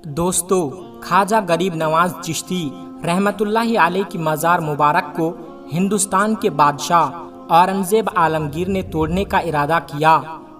دوستو، خواجہ غریب نواز چشتی رحمت اللہ علیہ کی مزار مبارک کو ہندوستان کے بادشاہ اورنگزیب عالمگیر نے توڑنے کا ارادہ کیا۔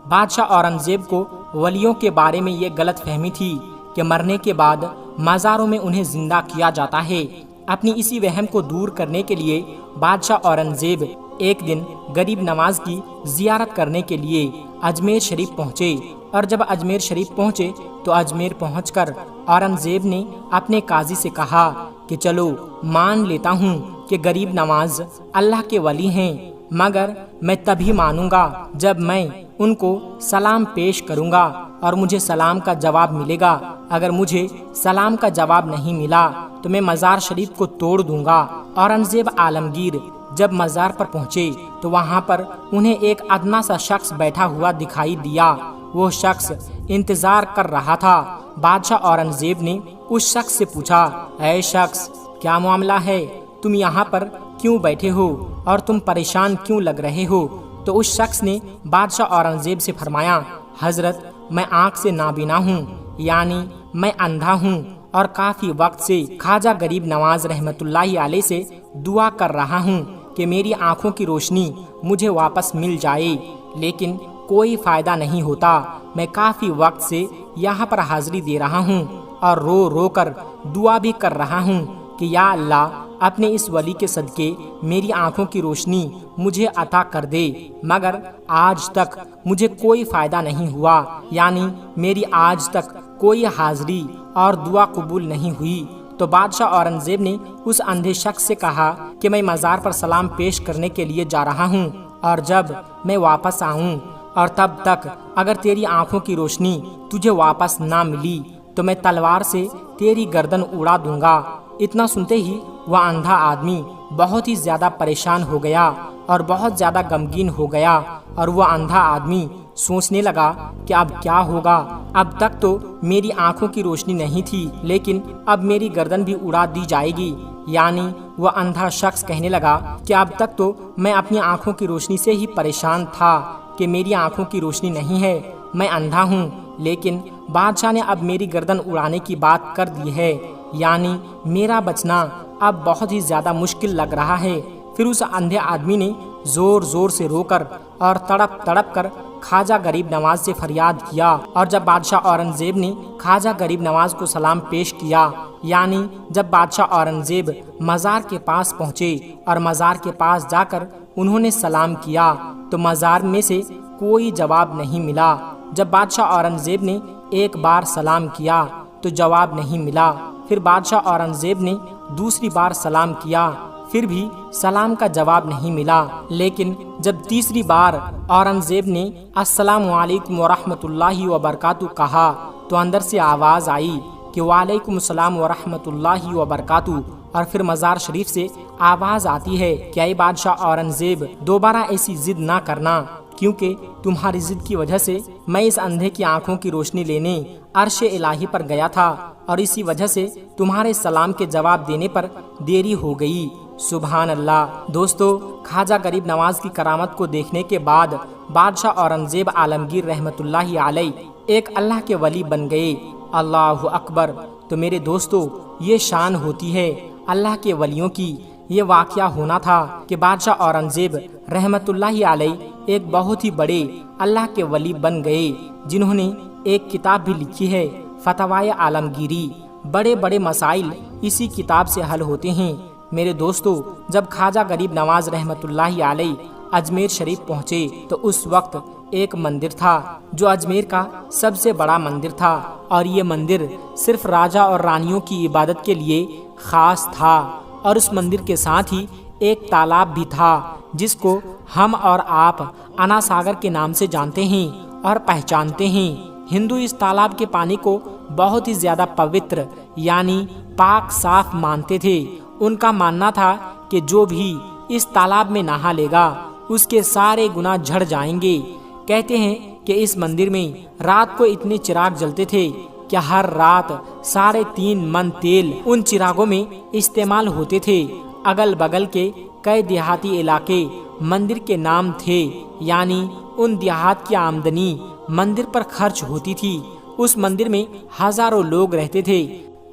بادشاہ اورنگزیب کو ولیوں کے بارے میں یہ غلط فہمی تھی کہ مرنے کے بعد مزاروں میں انہیں زندہ کیا جاتا ہے۔ اپنی اسی وہم کو دور کرنے کے لیے بادشاہ اورنگزیب ایک دن غریب نواز کی زیارت کرنے کے لیے اجمیر شریف پہنچے، اور جب اجمیر شریف پہنچے تو اجمیر پہنچ کر اورنگزیب نے اپنے قاضی سے کہا کہ چلو مان لیتا ہوں کہ غریب نواز اللہ کے ولی ہیں، مگر میں تبھی مانوں گا جب میں ان کو سلام پیش کروں گا اور مجھے سلام کا جواب ملے گا۔ اگر مجھے سلام کا جواب نہیں ملا تو میں مزار شریف کو توڑ دوں گا۔ اورنگزیب عالمگیر جب مزار پر پہنچے تو وہاں پر انہیں ایک ادنا سا شخص بیٹھا ہوا دکھائی دیا۔ وہ شخص انتظار کر رہا تھا۔ بادشاہ اورنگزیب نے اس شخص سے پوچھا، اے شخص، کیا معاملہ ہے؟ تم یہاں پر کیوں بیٹھے ہو اور تم پریشان کیوں لگ رہے ہو؟ تو اس شخص نے بادشاہ اورنگزیب سے فرمایا، حضرت، میں آنکھ سے نابینا ہوں، یعنی میں اندھا ہوں، اور کافی وقت سے خواجہ غریب نواز رحمت اللہ علیہ سے دعا کر رہا ہوں کہ میری آنکھوں کی روشنی مجھے واپس مل جائے، لیکن کوئی فائدہ نہیں ہوتا۔ میں کافی وقت سے یہاں پر حاضری دے رہا ہوں اور رو رو کر دعا بھی کر رہا ہوں کہ یا اللہ، اپنے اس ولی کے صدقے میری آنکھوں کی روشنی مجھے عطا کر دے، مگر آج تک مجھے کوئی فائدہ نہیں ہوا، یعنی میری آج تک کوئی حاضری اور دعا قبول نہیں ہوئی۔ تو بادشاہ اورنگزیب نے اس اندھے شخص سے کہا کہ میں مزار پر سلام پیش کرنے کے لیے جا رہا ہوں، اور جب میں واپس آؤں اور تب تک اگر تیری آنکھوں کی روشنی تجھے واپس نہ ملی تو میں تلوار سے تیری گردن اڑا دوں گا۔ اتنا سنتے ہی وہ اندھا آدمی بہت ہی زیادہ پریشان ہو گیا اور بہت زیادہ غمگین ہو گیا، اور وہ اندھا آدمی سوچنے لگا کہ اب کیا ہوگا؟ اب تک تو میری آنکھوں کی روشنی نہیں تھی، لیکن اب میری گردن بھی اڑا دی جائے گی۔ یعنی وہ اندھا شخص کہنے لگا کہ اب تک تو میں اپنی آنکھوں کی روشنی سے ہی پریشان تھا کہ میری آنکھوں کی روشنی نہیں ہے، میں اندھا ہوں، لیکن بادشاہ نے اب میری گردن اڑانے کی بات کر دی ہے، یعنی میرا بچنا اب بہت ہی زیادہ مشکل لگ رہا ہے۔ پھر اس اندھے آدمی نے زور زور سے رو کر اور تڑپ تڑپ کر خواجہ غریب نواز سے فریاد کیا، اور جب بادشاہ اورنگزیب نے خواجہ غریب نواز کو سلام پیش کیا، یعنی جب بادشاہ اورنگزیب مزار کے پاس پہنچے اور مزار کے پاس جا کر انہوں نے سلام کیا تو مزار میں سے کوئی جواب نہیں ملا۔ جب بادشاہ اورنگزیب نے ایک بار سلام کیا تو جواب نہیں ملا۔ پھر بادشاہ اورنگزیب نے دوسری بار سلام کیا، پھر بھی سلام کا جواب نہیں ملا۔ لیکن جب تیسری بار اورنگزیب نے السلام علیکم ورحمۃ اللہ وبرکاتہ کہا تو اندر سے آواز آئی کہ وعلیکم السلام ورحمۃ اللہ وبرکاتہ، اور پھر مزار شریف سے آواز آتی ہے کہ اے بادشاہ اورنگزیب، دوبارہ ایسی ضد نہ کرنا، کیونکہ تمہاری ضد کی وجہ سے میں اس اندھے کی آنکھوں کی روشنی لینے عرش الہی پر گیا تھا، اور اسی وجہ سے تمہارے سلام کے جواب دینے پر دیری ہو گئی۔ سبحان اللہ۔ دوستو، خواجہ غریب نواز کی کرامت کو دیکھنے کے بعد بادشاہ اورنگزیب عالمگیر رحمت اللہ علیہ ایک اللہ کے ولی بن گئے۔ اللہ اکبر۔ تو میرے دوستو، یہ شان ہوتی ہے اللہ کے ولیوں کی۔ یہ واقعہ ہونا تھا کہ بادشاہ اورنگزیب رحمت اللہ علیہ ایک بہت ہی بڑے اللہ کے ولی بن گئے، جنہوں نے ایک کتاب بھی لکھی ہے، فتاوی عالمگیری۔ بڑے بڑے مسائل اسی کتاب سے حل ہوتے ہیں۔ میرے دوستو، جب خواجہ غریب نواز رحمت اللہ علیہ اجمیر شریف پہنچے تو اس وقت ایک مندر تھا جو اجمیر کا سب سے بڑا مندر تھا، اور یہ مندر صرف راجا اور رانیوں کی عبادت کے لیے خاص تھا، اور اس مندر کے ساتھ ہی ایک تالاب بھی تھا جس کو ہم اور آپ انا ساگر کے نام سے جانتے ہیں اور پہچانتے ہیں۔ ہندو اس تالاب کے پانی کو بہت ہی زیادہ پوتر یعنی پاک صاف مانتے تھے۔ ان کا ماننا تھا کہ جو بھی اس تالاب میں نہا لے گا اس کے سارے گناہ جھڑ جائیں گے۔ کہتے ہیں کہ اس مندر میں رات کو اتنے چراغ جلتے تھے کہ ہر رات 3.5 من تیل ان چراغوں میں استعمال ہوتے تھے۔ اگل بگل کے کئی دیہاتی علاقے مندر کے نام تھے، یعنی ان دیہات کی آمدنی مندر پر خرچ ہوتی تھی۔ اس مندر میں ہزاروں لوگ رہتے تھے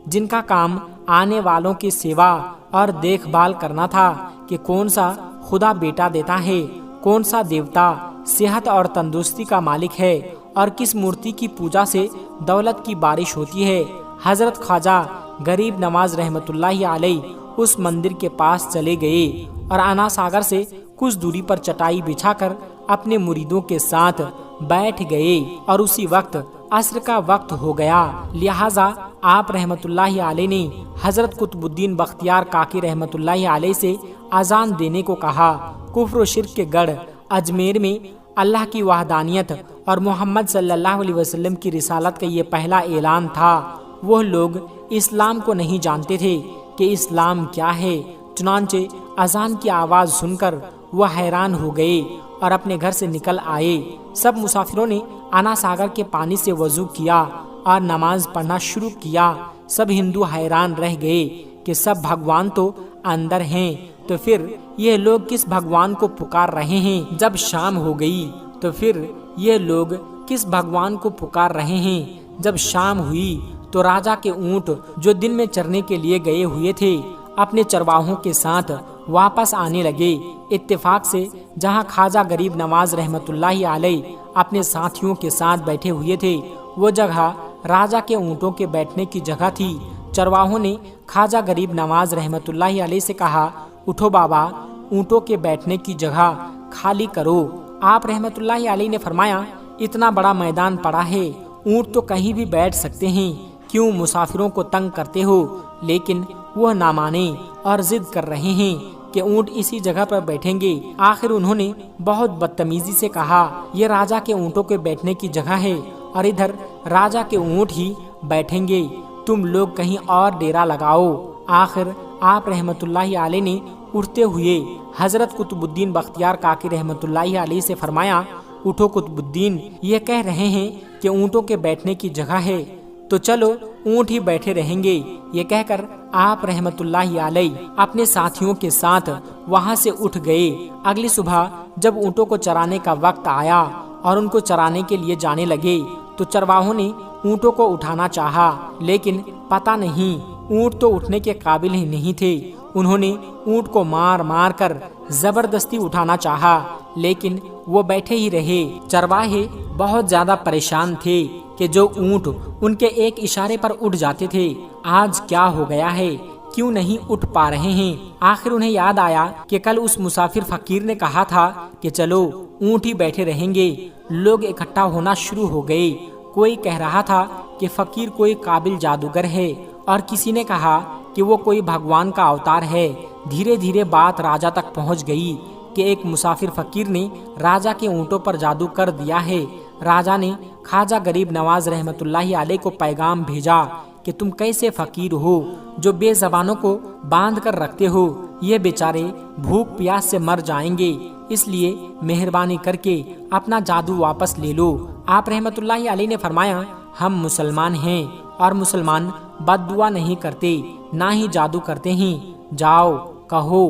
جن کا کام آنے والوں کی سیوا اور دیکھ بھال کرنا تھا کہ کون سا خدا بیٹا دیتا ہے، کون سا دیوتا صحت اور تندرستی کا مالک ہے اور کس مورتی کی پوجا سے دولت کی بارش ہوتی ہے۔ حضرت خواجہ غریب نواز رحمت اللہ علیہ اس مندر کے پاس چلے گئے اور انا ساگر سے کچھ دوری پر چٹائی بچھا کر اپنے مریدوں کے ساتھ بیٹھ گئے، اور اسی وقت عصر کا وقت ہو گیا۔ لہٰذا آپ رحمت اللہ علیہ نے حضرت قطب الدین بختیار کاکی رحمت اللہ علیہ سے اذان دینے کو کہا۔ کفر و شرک کے گڑھ اجمیر میں اللہ کی وحدانیت اور محمد صلی اللہ علیہ وسلم کی رسالت کا یہ پہلا اعلان تھا۔ وہ لوگ اسلام کو نہیں جانتے تھے کہ اسلام کیا ہے، چنانچہ اذان کی آواز سن کر وہ حیران ہو گئے اور اپنے گھر سے نکل آئے۔ سب مسافروں نے انا ساگر کے پانی سے وضو کیا اور نماز پڑھنا شروع کیا۔ سب ہندو حیران رہ گئے کہ سب بھگوان تو اندر ہیں، تو پھر یہ لوگ کس بھگوان کو پکار رہے ہیں؟ جب شام ہو گئی تو پھر یہ لوگ کس بھگوان کو پکار رہے ہیں؟ جب شام ہوئی تو راجا کے اونٹ جو دن میں چرنے کے لیے گئے ہوئے تھے اپنے چرواہوں کے ساتھ واپس آنے لگے۔ اتفاق سے جہاں خواجہ غریب نواز رحمت اللہ علیہ اپنے ساتھیوں کے ساتھ بیٹھے ہوئے تھے وہ جگہ راجا کے اونٹوں کے بیٹھنے کی جگہ تھی۔ چرواہوں نے خواجہ غریب نواز رحمت اللہ علیہ سے کہا، اٹھو بابا، اونٹوں کے بیٹھنے کی جگہ خالی کرو۔ آپ رحمت اللہ علیہ نے فرمایا، اتنا بڑا میدان پڑا ہے، اونٹ تو کہیں بھی بیٹھ سکتے ہیں، کیوں مسافروں کو تنگ کرتے ہو؟ لیکن وہ نہ مانے اور ضد کر رہے ہیں کہ اونٹ اسی جگہ پر بیٹھیں گے۔ آخر انہوں نے بہت بدتمیزی سے کہا، یہ راجا کے اونٹوں کے بیٹھنے کی جگہ ہے اور ادھر راجا کے اونٹ ہی بیٹھیں گے، تم لوگ کہیں اور ڈیرا لگاؤ۔ آخر آپ رحمت اللہ علیہ نے اٹھتے ہوئے حضرت قطب الدین بختیار کاکی رحمت اللہ علیہ سے فرمایا، اٹھو قطب الدین، یہ کہہ رہے ہیں کہ اونٹوں کے بیٹھنے کی جگہ ہے تو چلو اونٹ ہی بیٹھے رہیں گے۔ یہ کہہ کر آپ رحمت اللہ علیہ اپنے ساتھیوں کے ساتھ وہاں سے اٹھ گئے۔ اگلی صبح جب اونٹوں کو چرانے کا وقت آیا اور ان کو چرانے کے لیے جانے لگے تو چرواہوں نے اونٹوں کو اٹھانا چاہا، لیکن پتہ نہیں اونٹ تو اٹھنے کے قابل ہی نہیں تھے۔ انہوں نے اونٹ کو مار مار کر زبردستی اٹھانا چاہا، لیکن وہ بیٹھے ہی رہے۔ چرواہے بہت زیادہ پریشان تھے کہ جو اونٹ ان کے ایک اشارے پر اٹھ جاتے تھے آج کیا ہو گیا ہے، کیوں نہیں اٹھ پا رہے ہیں۔ آخر انہیں یاد آیا کہ کل اس مسافر فقیر نے کہا تھا کہ چلو اونٹ ہی بیٹھے رہیں گے۔ لوگ اکٹھا ہونا شروع ہو گئے۔ کوئی کہہ رہا تھا کہ فقیر کوئی قابل جادوگر ہے اور کسی نے کہا کہ وہ کوئی بھگوان کا اوتار ہے۔ دھیرے دھیرے بات راجا تک پہنچ گئی کہ ایک مسافر فقیر نے راجا کے اونٹوں پر جادو کر دیا ہے۔ راجا نے خواجہ غریب نواز رحمت اللہ علیہ کو پیغام بھیجا کہ تم کیسے فقیر ہو جو بے زبانوں کو باندھ کر رکھتے ہو، یہ بیچارے بھوک پیاس سے مر جائیں گے، اس لیے مہربانی کر کے اپنا جادو واپس لے لو۔ آپ رحمت اللہ علیہ نے فرمایا، ہم مسلمان ہیں اور مسلمان بد دعا نہیں کرتے نہ ہی جادو کرتے ہیں، جاؤ کہو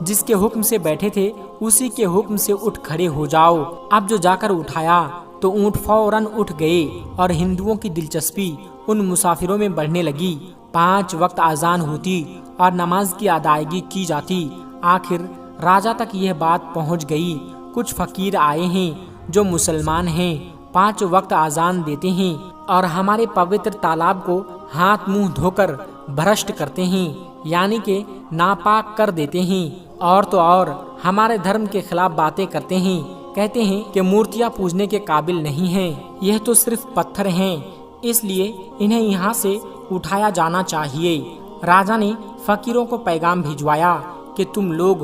جس کے حکم سے بیٹھے تھے اسی کے حکم سے اٹھ کھڑے ہو جاؤ۔ اب جو جا کر اٹھایا تو اونٹ فوراً اٹھ گئے اور ہندوؤں کی دلچسپی ان مسافروں میں بڑھنے لگی۔ 5 وقت اذان ہوتی اور نماز کی ادائیگی کی جاتی۔ آخر راجا تک یہ بات پہنچ گئی، کچھ فقیر آئے ہیں جو مسلمان ہیں، 5 وقت اذان دیتے ہیں اور ہمارے پوتر تالاب کو ہاتھ منہ دھو کر بھرشٹ کرتے ہیں، یعنی کہ ناپاک کر دیتے ہیں، اور تو اور ہمارے دھرم کے خلاف باتیں کرتے ہیں، کہتے ہیں کہ مورتیاں پوجنے کے قابل نہیں ہیں، یہ تو صرف پتھر ہیں، اس لیے انہیں یہاں سے اٹھایا جانا چاہیے۔ راجا نے فقیروں کو پیغام بھجوایا کہ تم لوگ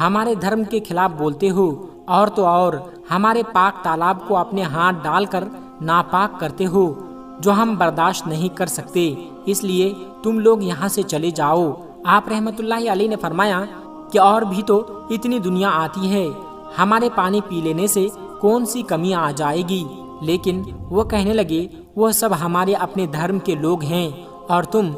ہمارے دھرم کے خلاف بولتے ہو، اور تو اور ہمارے پاک تالاب کو اپنے ہاتھ ڈال کر ناپاک کرتے ہو، جو ہم برداشت نہیں کر سکتے، اس لیے تم لوگ یہاں سے چلے جاؤ۔ آپ رحمت اللہ علیہ نے فرمایا کہ اور بھی تو اتنی دنیا آتی ہے، ہمارے پانی پی لینے سے کون سی کمی آ جائے گی، لیکن وہ کہنے لگے وہ سب ہمارے اپنے دھرم کے لوگ ہیں اور تم